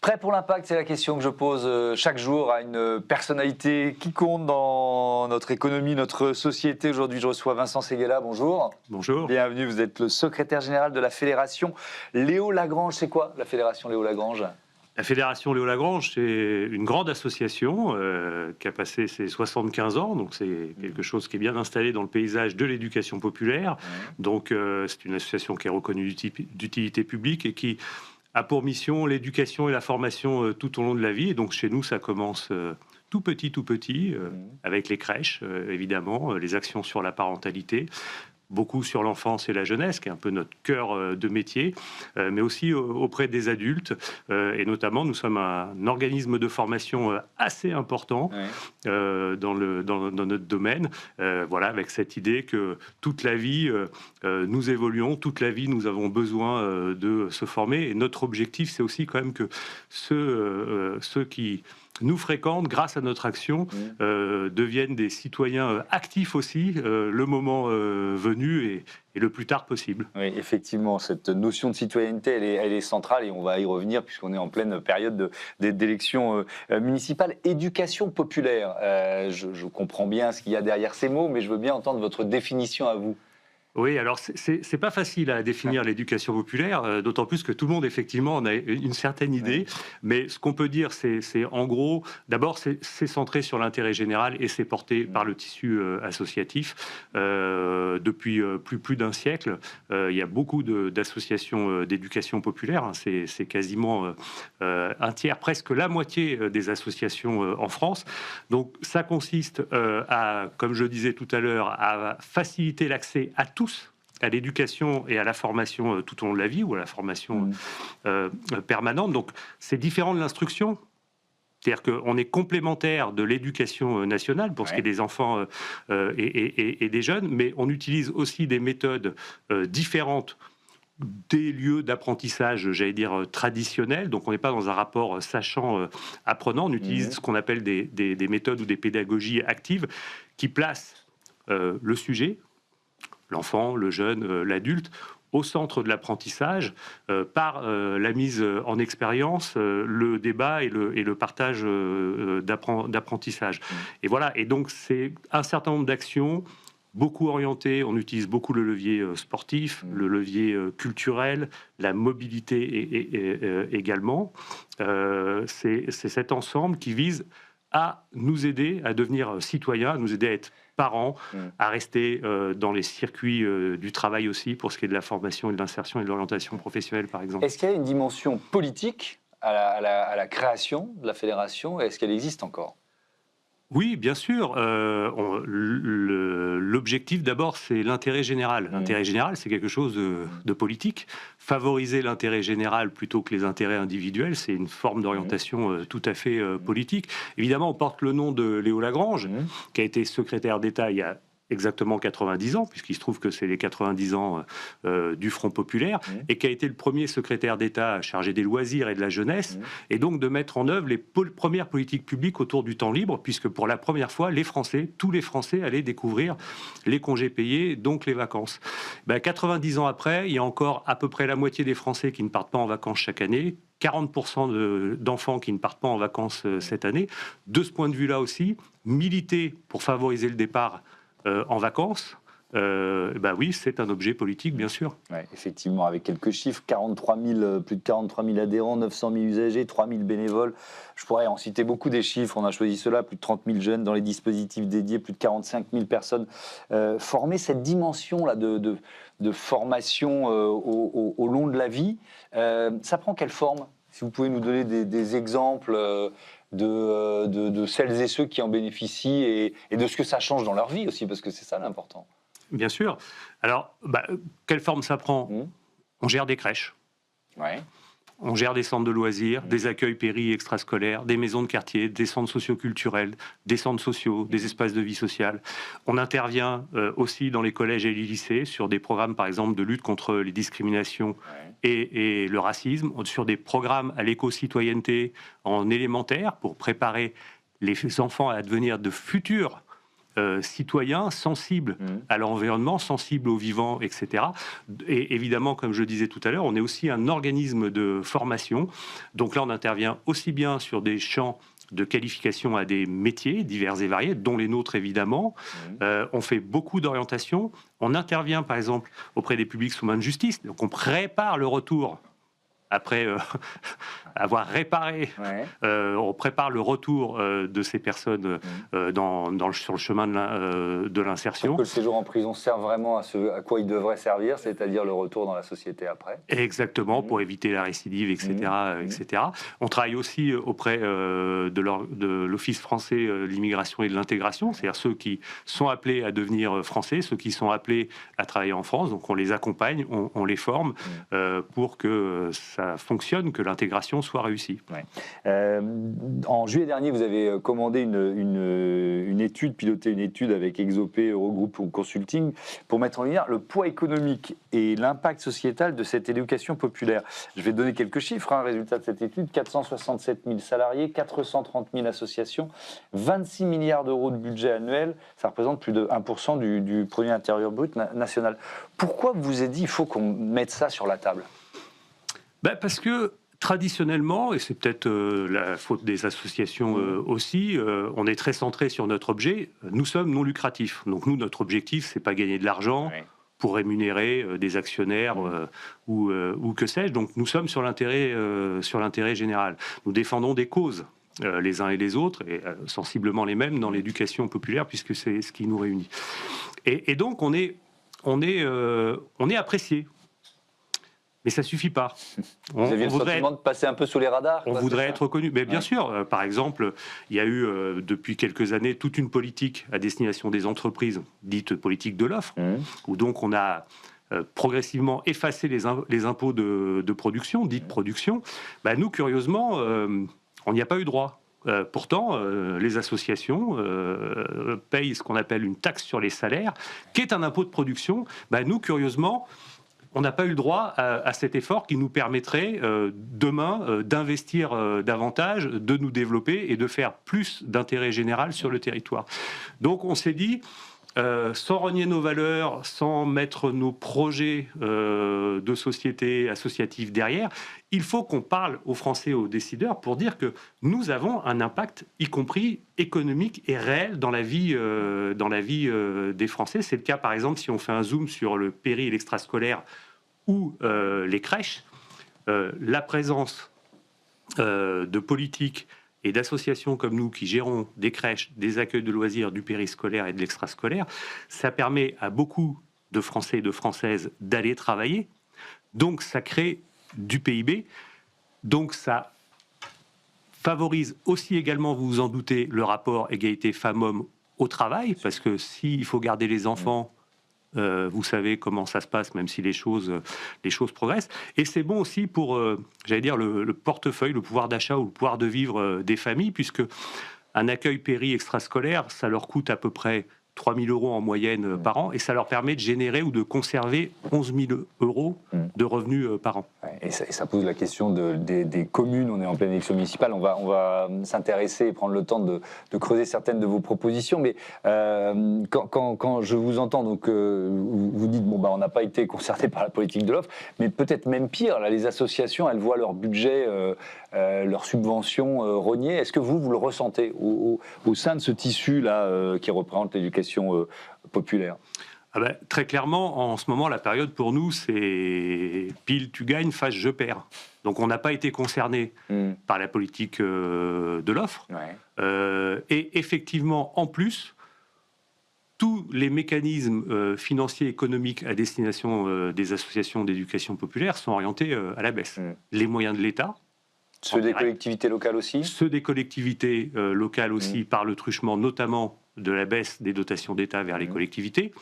Prêt pour l'impact, c'est la question que je pose chaque jour à une personnalité qui compte dans notre économie, notre société. Aujourd'hui, je reçois Vincent Séguéla. Bonjour. Bonjour. Bienvenue, vous êtes le secrétaire général de la Fédération Léo Lagrange. C'est quoi la Fédération Léo Lagrange ? La Fédération Léo Lagrange, c'est une grande association qui a passé ses 75 ans, donc c'est quelque chose qui est bien installé dans le paysage de l'éducation populaire. Donc c'est une association qui est reconnue d'utilité publique et qui a pour mission l'éducation et la formation tout au long de la vie. Et donc chez nous, ça commence tout petit, avec les crèches, évidemment, les actions sur la parentalité, beaucoup sur l'enfance et la jeunesse, qui est un peu notre cœur de métier, mais aussi auprès des adultes. Et notamment, nous sommes un organisme de formation assez important dans notre domaine. Voilà, avec cette idée que toute la vie, nous évoluons, toute la vie, nous avons besoin de se former. Et notre objectif, c'est aussi quand même que ceux qui nous fréquentent, grâce à notre action, deviennent des citoyens actifs aussi, le moment venu et le plus tard possible. Oui, effectivement, cette notion de citoyenneté, elle est centrale et on va y revenir puisqu'on est en pleine période d'élections municipales. Éducation populaire, je comprends bien ce qu'il y a derrière ces mots, mais je veux bien entendre votre définition à vous. Oui, alors c'est pas facile à définir l'éducation populaire, d'autant plus que tout le monde, effectivement, en a une certaine idée. Mais ce qu'on peut dire, c'est en gros, d'abord, c'est centré sur l'intérêt général et c'est porté par le tissu associatif. Depuis plus d'un siècle, il y a beaucoup d'associations d'éducation populaire. Hein, c'est quasiment un tiers, presque la moitié des associations en France. Donc ça consiste à, comme je disais tout à l'heure, à faciliter l'accès à tous à l'éducation et à la formation tout au long de la vie, ou à la formation permanente. Donc, c'est différent de l'instruction. C'est-à-dire qu'on est complémentaire de l'éducation nationale pour ce qui est des enfants et des jeunes, mais on utilise aussi des méthodes différentes des lieux d'apprentissage, j'allais dire, traditionnels. Donc, on n'est pas dans un rapport sachant-apprenant. On utilise ce qu'on appelle des méthodes ou des pédagogies actives qui placent le sujet, l'enfant, le jeune, l'adulte, au centre de l'apprentissage par la mise en expérience, le débat et le partage d'apprentissage. Et voilà, et donc c'est un certain nombre d'actions beaucoup orientées. On utilise beaucoup le levier sportif, le levier culturel, la mobilité également. C'est cet ensemble qui vise à nous aider à devenir citoyens, à nous aider à être parents, à rester dans les circuits du travail aussi, pour ce qui est de la formation et de l'insertion et de l'orientation professionnelle, par exemple. Est-ce qu'il y a une dimension politique à la création de la fédération? Est-ce qu'elle existe encore? Oui, bien sûr. L'objectif, d'abord, c'est l'intérêt général. L'intérêt général, c'est quelque chose de politique. Favoriser l'intérêt général plutôt que les intérêts individuels, c'est une forme d'orientation tout à fait politique. Évidemment, on porte le nom de Léo Lagrange, qui a été secrétaire d'État il y a exactement 90 ans, puisqu'il se trouve que c'est les 90 ans du Front populaire, et qui a été le premier secrétaire d'État chargé des loisirs et de la jeunesse, et donc de mettre en œuvre les premières politiques publiques autour du temps libre, puisque pour la première fois, tous les Français allaient découvrir les congés payés, donc les vacances. 90 ans après, il y a encore à peu près la moitié des Français qui ne partent pas en vacances chaque année, 40% d'enfants qui ne partent pas en vacances cette année. De ce point de vue-là aussi, militer pour favoriser le départ en vacances, oui, c'est un objet politique, bien sûr. Ouais, effectivement, avec quelques chiffres, plus de 43 000 adhérents, 900 000 usagers, 3 000 bénévoles. Je pourrais en citer beaucoup des chiffres. On a choisi cela, plus de 30 000 jeunes dans les dispositifs dédiés, plus de 45 000 personnes formées. Cette dimension-là de formation au long de la vie, ça prend quelle forme? Si vous pouvez nous donner des exemples de celles et ceux qui en bénéficient et de ce que ça change dans leur vie aussi, parce que c'est ça l'important. Bien sûr. Alors, quelle forme ça prend? On gère des crèches. Ouais. On gère des centres de loisirs, des accueils péri et extrascolaires, des maisons de quartier, des centres socioculturels, des centres sociaux, des espaces de vie sociale. On intervient aussi dans les collèges et les lycées sur des programmes, par exemple, de lutte contre les discriminations et le racisme, sur des programmes à l'éco-citoyenneté en élémentaire pour préparer les enfants à devenir de futurs citoyens sensibles à l'environnement, sensibles aux vivants, etc. Et évidemment, comme je disais tout à l'heure, on est aussi un organisme de formation. Donc là, on intervient aussi bien sur des champs de qualification à des métiers divers et variés, dont les nôtres évidemment. On fait beaucoup d'orientation. On intervient par exemple auprès des publics sous main de justice. Donc on prépare le retour après avoir réparé, on prépare le retour de ces personnes sur le chemin de l'insertion. Pour que le séjour en prison serve vraiment à quoi il devrait servir, c'est-à-dire le retour dans la société après. Exactement, pour éviter la récidive, etc. etc. On travaille aussi auprès de l'Office français de l'immigration et de l'intégration, c'est-à-dire ceux qui sont appelés à devenir français, ceux qui sont appelés à travailler en France. Donc on les accompagne, on les forme pour que ça fonctionne, que l'intégration soit réussie. En juillet dernier, vous avez commandé une étude, piloté une étude avec Exopé, Eurogroupe ou Consulting pour mettre en lumière le poids économique et l'impact sociétal de cette éducation populaire. Je vais donner quelques chiffres. Résultat de cette étude, 467 000 salariés, 430 000 associations, 26 milliards d'euros de budget annuel. Ça représente plus de 1% du produit intérieur brut national. Pourquoi vous vous êtes dit qu'il faut qu'on mette ça sur la table ? Parce que traditionnellement, et c'est peut-être la faute des associations aussi, on est très centré sur notre objet. Nous sommes non lucratifs. Donc nous, notre objectif, c'est pas gagner de l'argent pour rémunérer des actionnaires ou que sais-je. Donc nous sommes sur l'intérêt général. Nous défendons des causes. Les uns et les autres, et sensiblement les mêmes dans l'éducation populaire, puisque c'est ce qui nous réunit. Et donc on est apprécié. Mais ça suffit pas. Vous aviez le sentiment de passer un peu sous les radars. On voudrait être reconnu. Mais bien sûr, par exemple, il y a eu depuis quelques années toute une politique à destination des entreprises, dite politique de l'offre, où donc on a progressivement effacé les impôts de production, dite production. Nous, curieusement, on n'y a pas eu droit. Pourtant, les associations payent ce qu'on appelle une taxe sur les salaires, qui est un impôt de production. Nous, curieusement, on n'a pas eu le droit à cet effort qui nous permettrait demain d'investir davantage, de nous développer et de faire plus d'intérêt général sur le territoire. Donc on s'est dit, sans renier nos valeurs, sans mettre nos projets de société associative derrière, il faut qu'on parle aux Français et aux décideurs pour dire que nous avons un impact, y compris économique et réel, dans la vie des Français. C'est le cas, par exemple, si on fait un zoom sur le péri et l'extrascolaire ou les crèches, la présence de politiques et d'associations comme nous qui gérons des crèches, des accueils de loisirs, du périscolaire et de l'extrascolaire, ça permet à beaucoup de Français et de Françaises d'aller travailler. Donc ça crée du PIB. Donc ça favorise aussi également, vous vous en doutez, le rapport égalité femmes-hommes au travail, parce que s'il faut garder les enfants, vous savez comment ça se passe, même si les choses progressent. Et c'est bon aussi pour, j'allais dire, le portefeuille, le pouvoir d'achat ou le pouvoir de vivre des familles, puisque un accueil péri-extrascolaire, ça leur coûte à peu près 3 000 euros en moyenne par an, et ça leur permet de générer ou de conserver 11 000 euros de revenus par an. Et ça pose la question des communes. On est en pleine élection municipale, on va s'intéresser et prendre le temps de creuser certaines de vos propositions. Mais quand je vous entends, donc, vous dites, on n'a pas été concerté par la politique de l'offre, mais peut-être même pire, là, les associations, elles voient leur budget, leurs subventions rognées. Est-ce que vous le ressentez au sein de ce tissu-là qui représente l'éducation populaire? Très clairement, en ce moment, la période pour nous, c'est pile tu gagnes, face je perds. Donc on n'a pas été concerné par la politique de l'offre. Et effectivement, en plus, tous les mécanismes financiers et économiques à destination des associations d'éducation populaire sont orientés à la baisse. Les moyens de l'État. Ceux des collectivités locales aussi. Ceux des collectivités locales aussi, par le truchement notamment de la baisse des dotations d'État vers les collectivités.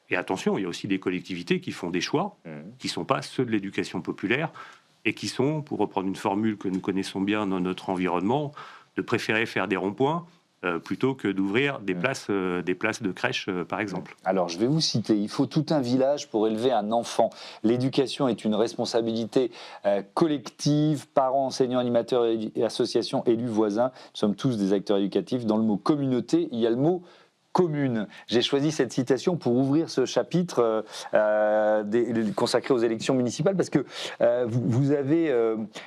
Et attention, il y a aussi des collectivités qui font des choix qui ne sont pas ceux de l'éducation populaire et qui sont, pour reprendre une formule que nous connaissons bien dans notre environnement, de préférer faire des ronds-points plutôt que d'ouvrir des places de crèche, par exemple. Alors, je vais vous citer, il faut tout un village pour élever un enfant. L'éducation est une responsabilité collective, parents, enseignants, animateurs et associations, élus, voisins. Nous sommes tous des acteurs éducatifs. Dans le mot communauté, il y a le mot commune. J'ai choisi cette citation pour ouvrir ce chapitre consacré aux élections municipales parce que vous avez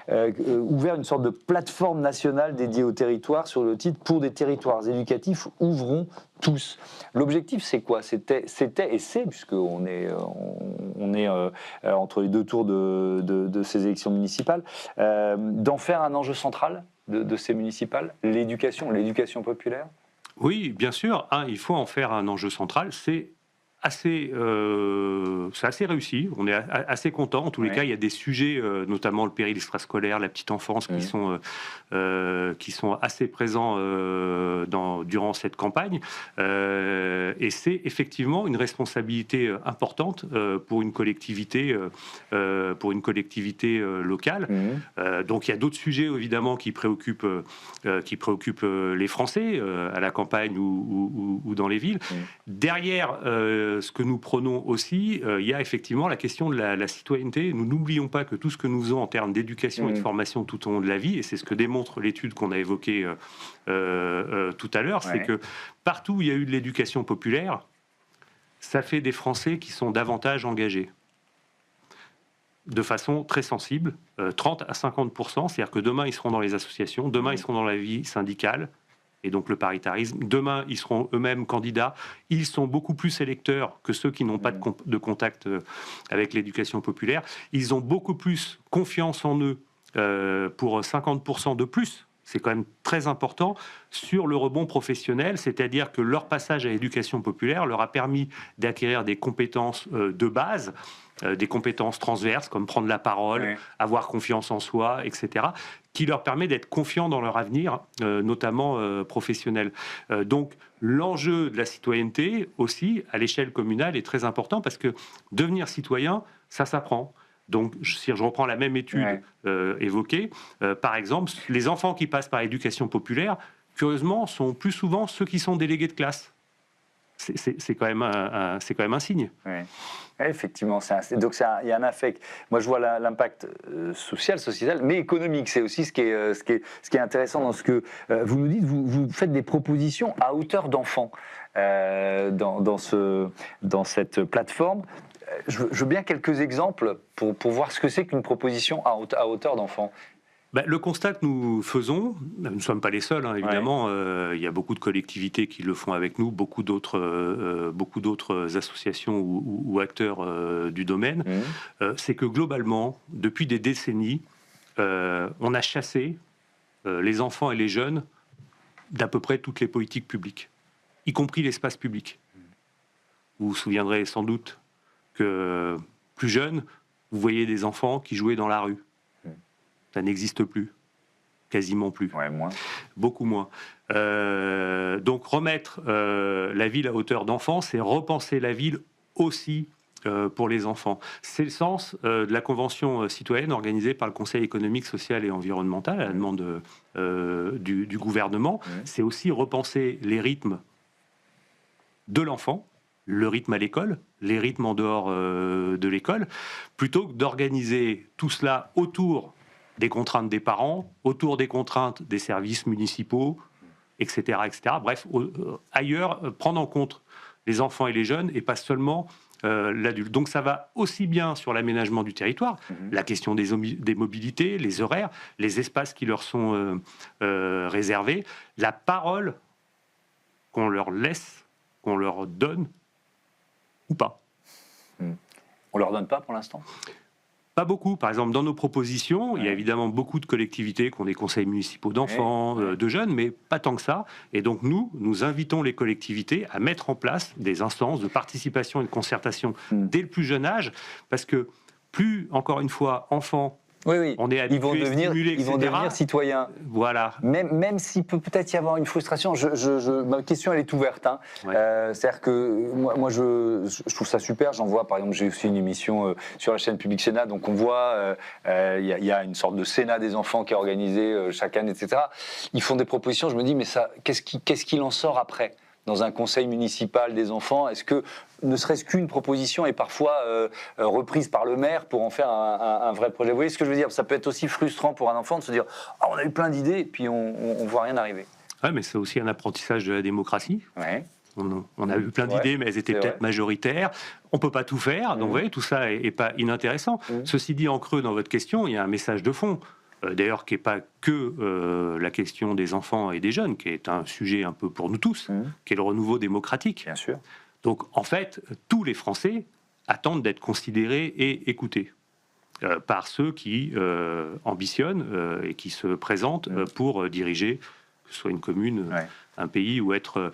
ouvert une sorte de plateforme nationale dédiée au territoire sur le titre « Pour des territoires éducatifs, ouvrons tous ». L'objectif, c'est quoi? C'était et c'est, puisqu'on est, entre les deux tours de ces élections municipales, d'en faire un enjeu central de ces municipales, l'éducation populaire? Oui, bien sûr. Il faut en faire un enjeu central. C'est assez réussi. On est assez content. En tous les cas, il y a des sujets, notamment le péril extrascolaire, la petite enfance, qui sont assez présents durant cette campagne. Et c'est effectivement une responsabilité importante pour une collectivité locale. Donc il y a d'autres sujets évidemment qui préoccupent les Français à la campagne ou dans les villes. Derrière ce que nous prenons aussi, il y a effectivement la question de la citoyenneté. Nous n'oublions pas que tout ce que nous faisons en termes d'éducation et de formation tout au long de la vie, et c'est ce que démontre l'étude qu'on a évoquée tout à l'heure, c'est que partout où il y a eu de l'éducation populaire, ça fait des Français qui sont davantage engagés de façon très sensible, 30 à 50%, c'est-à-dire que demain ils seront dans les associations, demain ils seront dans la vie syndicale, et donc le paritarisme. Demain, ils seront eux-mêmes candidats. Ils sont beaucoup plus électeurs que ceux qui n'ont pas de contact avec l'éducation populaire. Ils ont beaucoup plus confiance en eux pour 50% de plus. C'est quand même très important sur le rebond professionnel, c'est-à-dire que leur passage à l'éducation populaire leur a permis d'acquérir des compétences de base, des compétences transverses comme prendre la parole, avoir confiance en soi, etc., qui leur permet d'être confiants dans leur avenir, notamment professionnel. Donc l'enjeu de la citoyenneté aussi, à l'échelle communale, est très important parce que devenir citoyen, ça s'apprend. Donc, si je reprends la même étude évoquée, par exemple, les enfants qui passent par l'éducation populaire, curieusement, sont plus souvent ceux qui sont délégués de classe. C'est quand même un signe. Effectivement, donc il y a un affect. Moi, je vois l'impact sociétal, mais économique. C'est aussi ce qui est intéressant dans ce que vous nous dites. Vous faites des propositions à hauteur d'enfant dans cette plateforme. Je veux bien quelques exemples pour voir ce que c'est qu'une proposition à hauteur d'enfant. Le constat que nous faisons, nous ne sommes pas les seuls, évidemment, il y a beaucoup de collectivités qui le font avec nous, beaucoup d'autres associations ou acteurs du domaine, c'est que globalement, depuis des décennies, on a chassé les enfants et les jeunes d'à peu près toutes les politiques publiques, y compris l'espace public. Vous vous souviendrez sans doute que plus jeune, vous voyez des enfants qui jouaient dans la rue. Ça n'existe plus, quasiment plus. Moins. Beaucoup moins. Donc remettre la ville à hauteur d'enfant, c'est repenser la ville aussi pour les enfants. C'est le sens de la convention citoyenne organisée par le Conseil économique, social et environnemental à la demande du gouvernement. C'est aussi repenser les rythmes de l'enfant, le rythme à l'école, les rythmes en dehors de l'école, plutôt que d'organiser tout cela autour des contraintes des parents, autour des contraintes des services municipaux, etc. etc. Bref, ailleurs, prendre en compte les enfants et les jeunes et pas seulement l'adulte. Donc ça va aussi bien sur l'aménagement du territoire, la question des mobilités, les horaires, les espaces qui leur sont réservés, la parole qu'on leur laisse, qu'on leur donne ou pas. On leur donne pas pour l'instant ? Pas beaucoup. Par exemple, dans nos propositions, il y a évidemment beaucoup de collectivités qui ont des conseils municipaux d'enfants, de jeunes, mais pas tant que ça. Et donc nous invitons les collectivités à mettre en place des instances de participation et de concertation dès le plus jeune âge, parce que plus, encore une fois, enfants, on est habitué, stimulé, etc. Ils vont devenir citoyens. Voilà. Même s'il peut peut-être y avoir une frustration, ma question elle est ouverte. C'est-à-dire que moi je trouve ça super. J'en vois, par exemple, j'ai aussi une émission sur la chaîne Public Sénat, donc on voit il y a une sorte de Sénat des enfants qui est organisé chaque année, etc. Ils font des propositions. Je me dis mais ça, qu'est-ce qu'il en sort après ? Dans un conseil municipal des enfants, est-ce que ne serait-ce qu'une proposition est parfois reprise par le maire pour en faire un vrai projet ? Vous voyez ce que je veux dire ? Ça peut être aussi frustrant pour un enfant de se dire « Ah, on a eu plein d'idées » et puis on ne voit rien arriver. Oui, mais c'est aussi un apprentissage de la démocratie. on a eu plein d'idées, mais elles étaient peut-être majoritaires. On ne peut pas tout faire, donc vous voyez, tout ça n'est pas inintéressant. Ceci dit, en creux dans votre question, il y a un message de fond. D'ailleurs, qui n'est pas que la question des enfants et des jeunes, qui est un sujet un peu pour nous tous, qui est le renouveau démocratique. Bien sûr. Donc, en fait, tous les Français attendent d'être considérés et écoutés par ceux qui ambitionnent et qui se présentent pour diriger, que ce soit une commune, un pays ou être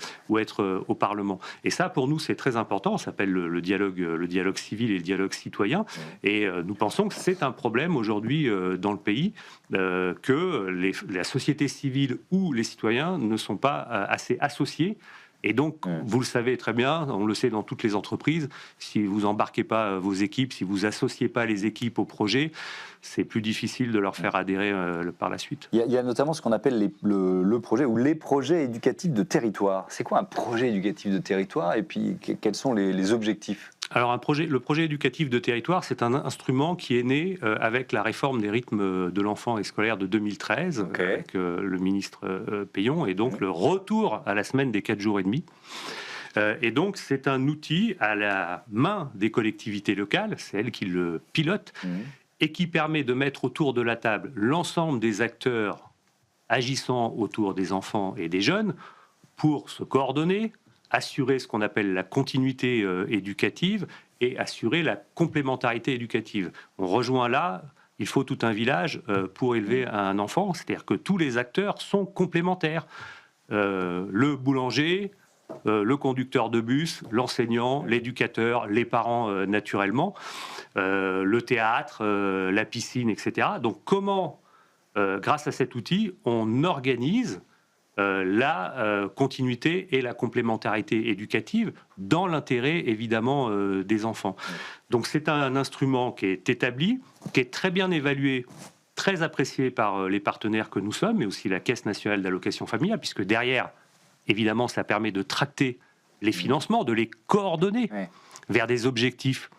au Parlement. Et ça, pour nous, c'est très important. Ça s'appelle le dialogue civil et le dialogue citoyen. Et nous pensons que c'est un problème aujourd'hui dans le pays, que la société civile ou les citoyens ne sont pas assez associés. Et donc, vous le savez très bien, on le sait dans toutes les entreprises, si vous embarquez pas vos équipes, si vous associez pas les équipes au projet, c'est plus difficile de leur faire adhérer par la suite. Il y a notamment ce qu'on appelle le projet ou les projets éducatifs de territoire. C'est quoi un projet éducatif de territoire et puis quels sont les objectifs ? Alors le projet éducatif de territoire, c'est un instrument qui est né avec la réforme des rythmes de l'enfant et scolaire de 2013, avec le ministre Peillon, et donc le retour à la semaine des 4 jours et demi. Et donc c'est un outil à la main des collectivités locales, c'est elles qui le pilotent, et qui permet de mettre autour de la table l'ensemble des acteurs agissant autour des enfants et des jeunes pour se coordonner, assurer ce qu'on appelle la continuité éducative et assurer la complémentarité éducative. On rejoint là, il faut tout un village pour élever un enfant, c'est-à-dire que tous les acteurs sont complémentaires. Le boulanger, le conducteur de bus, l'enseignant, l'éducateur, les parents naturellement, le théâtre, la piscine, etc. Donc comment, grâce à cet outil, on organise la continuité et la complémentarité éducative dans l'intérêt évidemment des enfants. Donc c'est un instrument qui est établi, qui est très bien évalué, très apprécié par les partenaires que nous sommes, mais aussi la Caisse nationale d'allocation familiale, puisque derrière, évidemment, ça permet de tracter les financements, de les coordonner vers des objectifs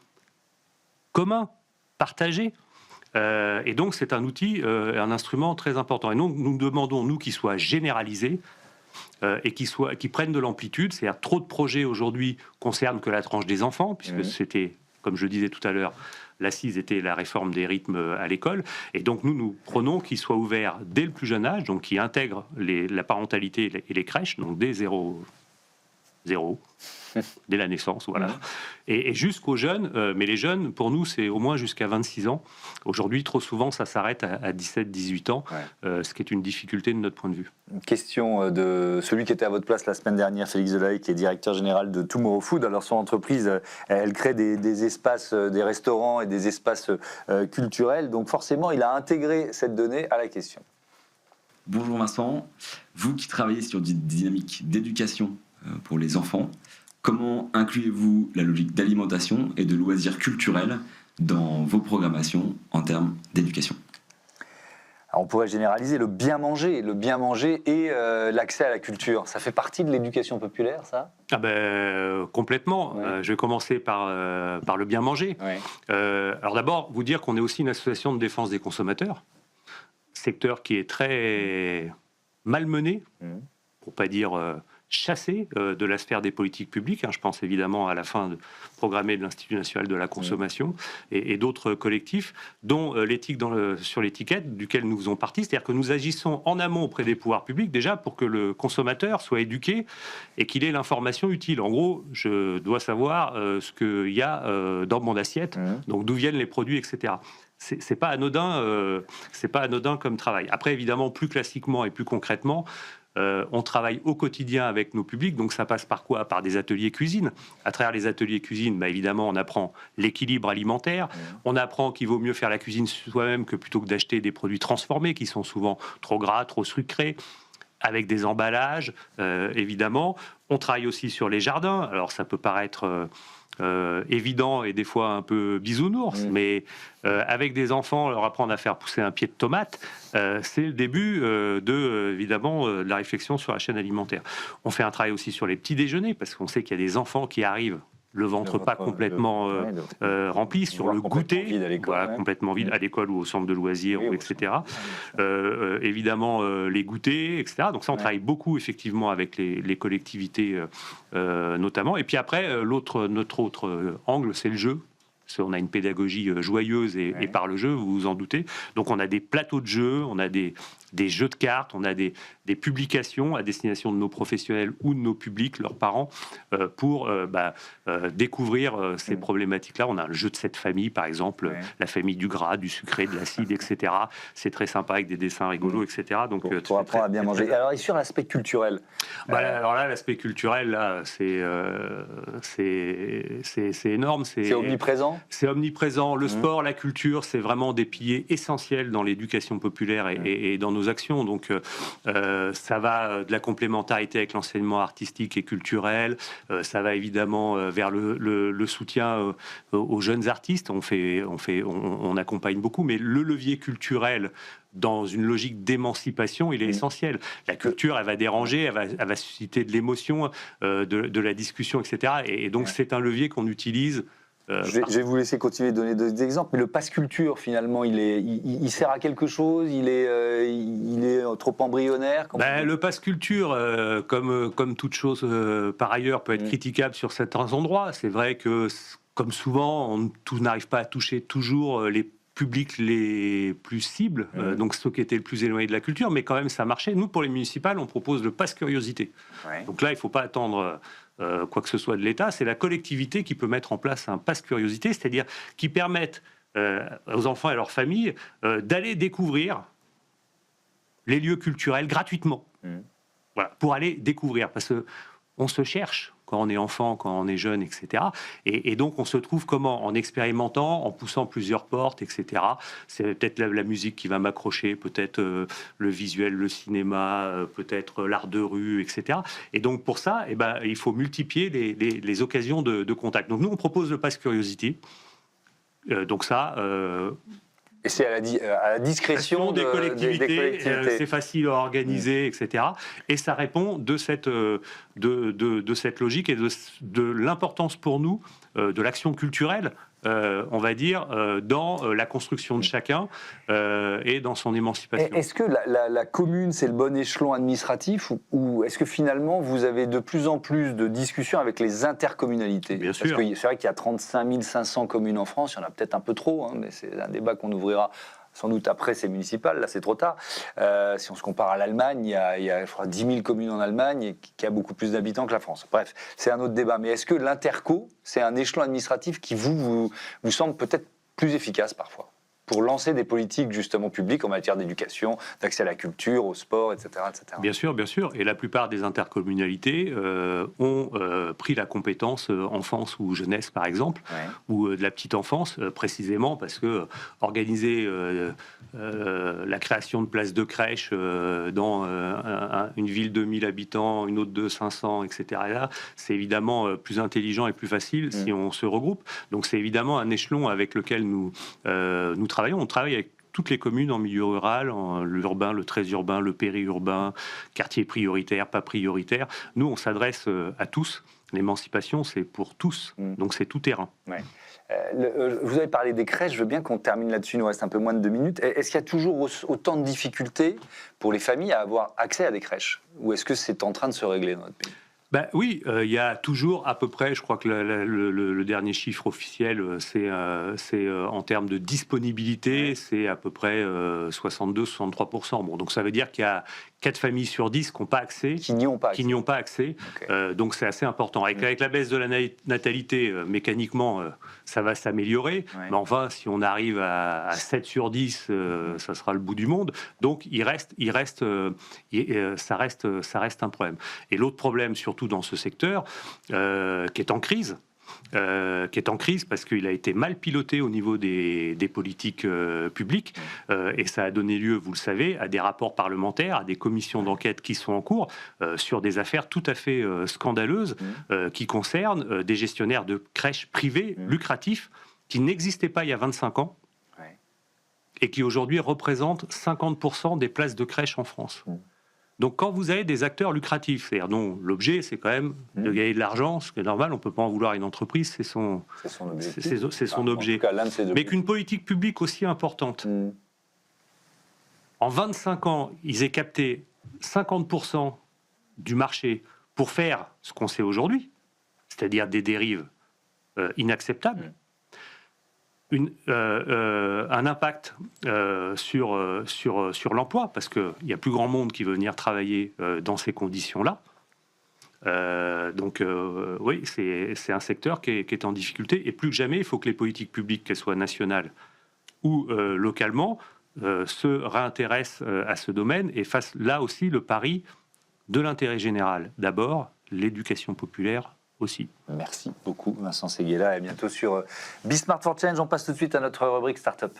communs, partagés. Et donc, c'est un outil, un instrument très important. Et nous demandons, nous, qu'il soit généralisé et qu'il prenne de l'amplitude. C'est-à-dire, trop de projets aujourd'hui concernent que la tranche des enfants, puisque c'était, comme je le disais tout à l'heure, l'assise était la réforme des rythmes à l'école. Et donc, nous prenons qu'il soit ouvert dès le plus jeune âge, donc qui intègre la parentalité et les crèches, donc dès 0, dès la naissance, voilà. Et jusqu'aux jeunes, mais les jeunes, pour nous, c'est au moins jusqu'à 26 ans. Aujourd'hui, trop souvent, ça s'arrête à 17-18 ans, ce qui est une difficulté de notre point de vue. Une question de celui qui était à votre place la semaine dernière, Félix Delahaye, qui est directeur général de Tomorrow Food. Alors, son entreprise, elle crée des espaces, des restaurants et des espaces culturels. Donc, forcément, il a intégré cette donnée à la question. Bonjour Vincent, vous qui travaillez sur des dynamiques d'éducation pour les enfants, comment incluez-vous la logique d'alimentation et de loisirs culturels dans vos programmations en termes d'éducation ? Alors on pourrait généraliser le bien manger et l'accès à la culture. Ça fait partie de l'éducation populaire, ça ? Complètement. Je vais commencer par le bien manger. Alors d'abord, vous dire qu'on est aussi une association de défense des consommateurs, secteur qui est très malmené, pour pas dire chassé de la sphère des politiques publiques. Je pense évidemment à la fin programmée de l'Institut national de la consommation et d'autres collectifs, dont l'éthique sur l'étiquette, duquel nous faisons partie. C'est-à-dire que nous agissons en amont auprès des pouvoirs publics, déjà pour que le consommateur soit éduqué et qu'il ait l'information utile. En gros, je dois savoir ce qu'il y a dans mon assiette, donc d'où viennent les produits, etc. C'est pas anodin comme travail. Après, évidemment, plus classiquement et plus concrètement, on travaille au quotidien avec nos publics, donc ça passe par quoi ? Par des ateliers cuisine. À travers les ateliers cuisine, évidemment, on apprend l'équilibre alimentaire, on apprend qu'il vaut mieux faire la cuisine soi-même que plutôt que d'acheter des produits transformés qui sont souvent trop gras, trop sucrés, avec des emballages, évidemment. On travaille aussi sur les jardins. Alors ça peut paraître évident et des fois un peu bisounours, mais avec des enfants, leur apprendre à faire pousser un pied de tomate, c'est le début évidemment, de la réflexion sur la chaîne alimentaire. On fait un travail aussi sur les petits déjeuners, parce qu'on sait qu'il y a des enfants qui arrivent le ventre pas complètement rempli, sur le goûter, complètement vide à l'école ou au centre de loisirs, etc. Évidemment, les goûters, etc. Donc ça, on travaille beaucoup effectivement avec les collectivités notamment. Et puis après, notre autre angle, c'est le jeu. On a une pédagogie joyeuse et par le jeu, vous vous en doutez. Donc on a des plateaux de jeux, on a des jeux de cartes, on a des publications à destination de nos professionnels ou de nos publics, leurs parents, pour découvrir ces problématiques-là. On a un jeu de cette famille, par exemple, la famille du gras, du sucré, de l'acide, etc. C'est très sympa avec des dessins rigolos, etc. Donc, pour apprendre à bien manger. Alors, et sur l'aspect culturel alors là, l'aspect culturel, là, c'est énorme. C'est omniprésent. C'est omniprésent. Le sport, la culture, c'est vraiment des piliers essentiels dans l'éducation populaire et dans nos actions. Donc, ça va de la complémentarité avec l'enseignement artistique et culturel. Ça va évidemment vers le soutien aux jeunes artistes. On accompagne beaucoup, mais le levier culturel, dans une logique d'émancipation, il est essentiel. La culture, elle va déranger, elle va susciter de l'émotion, de la discussion, etc. Et donc, c'est un levier qu'on utilise. Je vais vous laisser continuer de donner des exemples, mais le pass culture, finalement, il sert à quelque chose? Il est trop embryonnaire? Le pass culture, comme toute chose par ailleurs, peut être critiquable sur certains endroits. C'est vrai que, comme souvent, tout n'arrive pas à toucher toujours les publics les plus cibles, donc ceux qui étaient le plus éloignés de la culture, mais quand même ça marchait. Nous, pour les municipales, on propose le pass curiosité. Donc là, il ne faut pas attendre quoi que ce soit de l'État, c'est la collectivité qui peut mettre en place un pass curiosité, c'est-à-dire qui permette aux enfants et à leurs familles d'aller découvrir les lieux culturels gratuitement. Voilà, pour aller découvrir, parce qu'on se cherche quand on est enfant, quand on est jeune, etc. Et donc, on se trouve comment? En expérimentant, en poussant plusieurs portes, etc. C'est peut-être la musique qui va m'accrocher, peut-être le visuel, le cinéma, peut-être l'art de rue, etc. Et donc, pour ça, il faut multiplier les occasions de contact. Donc, nous, on propose le pass curiosité. Donc ça... Et c'est à la discrétion des collectivités. C'est facile à organiser, etc. Et ça répond de cette logique et de l'importance pour nous de l'action culturelle, on va dire, dans la construction de chacun et dans son émancipation. Est-ce que la commune, c'est le bon échelon administratif ou est-ce que finalement, vous avez de plus en plus de discussions avec les intercommunalités? Bien sûr. Parce que c'est vrai qu'il y a 35 500 communes en France, il y en a peut-être un peu trop, mais c'est un débat qu'on ouvrira sans doute après ces municipales, là c'est trop tard. Si on se compare à l'Allemagne, il y a je crois, 10 000 communes en Allemagne qui a beaucoup plus d'habitants que la France. Bref, c'est un autre débat. Mais est-ce que l'interco, c'est un échelon administratif qui vous semble peut-être plus efficace parfois pour lancer des politiques justement publiques en matière d'éducation, d'accès à la culture, au sport, etc., etc. Bien sûr, bien sûr. Et la plupart des intercommunalités ont pris la compétence enfance ou jeunesse, par exemple, ou de la petite enfance, précisément parce que organiser la création de places de crèche dans une ville de 1000 habitants, une autre de 500, etc., là, c'est évidemment plus intelligent et plus facile si on se regroupe. Donc c'est évidemment un échelon avec lequel nous travaillons. On travaille avec toutes les communes en milieu rural, l'urbain, le très urbain, le périurbain, quartier prioritaire, pas prioritaire. Nous, on s'adresse à tous. L'émancipation, c'est pour tous. Donc, c'est tout terrain. Vous avez parlé des crèches. Je veux bien qu'on termine là-dessus. Il nous reste un peu moins de 2 minutes. Est-ce qu'il y a toujours autant de difficultés pour les familles à avoir accès à des crèches? Ou est-ce que c'est en train de se régler dans notre pays? Oui, il y a toujours à peu près, je crois que le dernier chiffre officiel, c'est en termes de disponibilité, c'est à peu près 62-63%. Bon, donc ça veut dire qu'il y a 4 familles sur 10 qui n'ont pas accès. Qui n'y ont pas accès. Okay. Donc c'est assez important. Avec la baisse de la natalité, mécaniquement, ça va s'améliorer. Mais enfin, si on arrive à 7 sur 10, ça sera le bout du monde. Donc ça reste un problème. Et l'autre problème, surtout dans ce secteur, qui est en crise, parce qu'il a été mal piloté au niveau des politiques publiques, et ça a donné lieu, vous le savez, à des rapports parlementaires, à des commissions d'enquête qui sont en cours sur des affaires tout à fait scandaleuses qui concernent des gestionnaires de crèches privées lucratifs qui n'existaient pas il y a 25 ans et qui aujourd'hui représentent 50% des places de crèche en France. Donc quand vous avez des acteurs lucratifs, c'est-à-dire dont l'objet c'est quand même de gagner de l'argent, ce qui est normal, on ne peut pas en vouloir à une entreprise, c'est son objet. En tout cas, l'un de ses Mais objectifs. qu'une politique publique aussi importante, en 25 ans, ils aient capté 50% du marché pour faire ce qu'on sait aujourd'hui, c'est-à-dire des dérives inacceptables, un impact sur l'emploi, parce qu'il y a plus grand monde qui veut venir travailler dans ces conditions-là. Oui, c'est un secteur qui est en difficulté, et plus que jamais, il faut que les politiques publiques, qu'elles soient nationales ou localement, se réintéressent à ce domaine et fassent là aussi le pari de l'intérêt général. D'abord, l'éducation populaire aussi. Merci beaucoup Vincent Séguéla, et à bientôt sur Be Smart for Change. On passe tout de suite à notre rubrique Startup.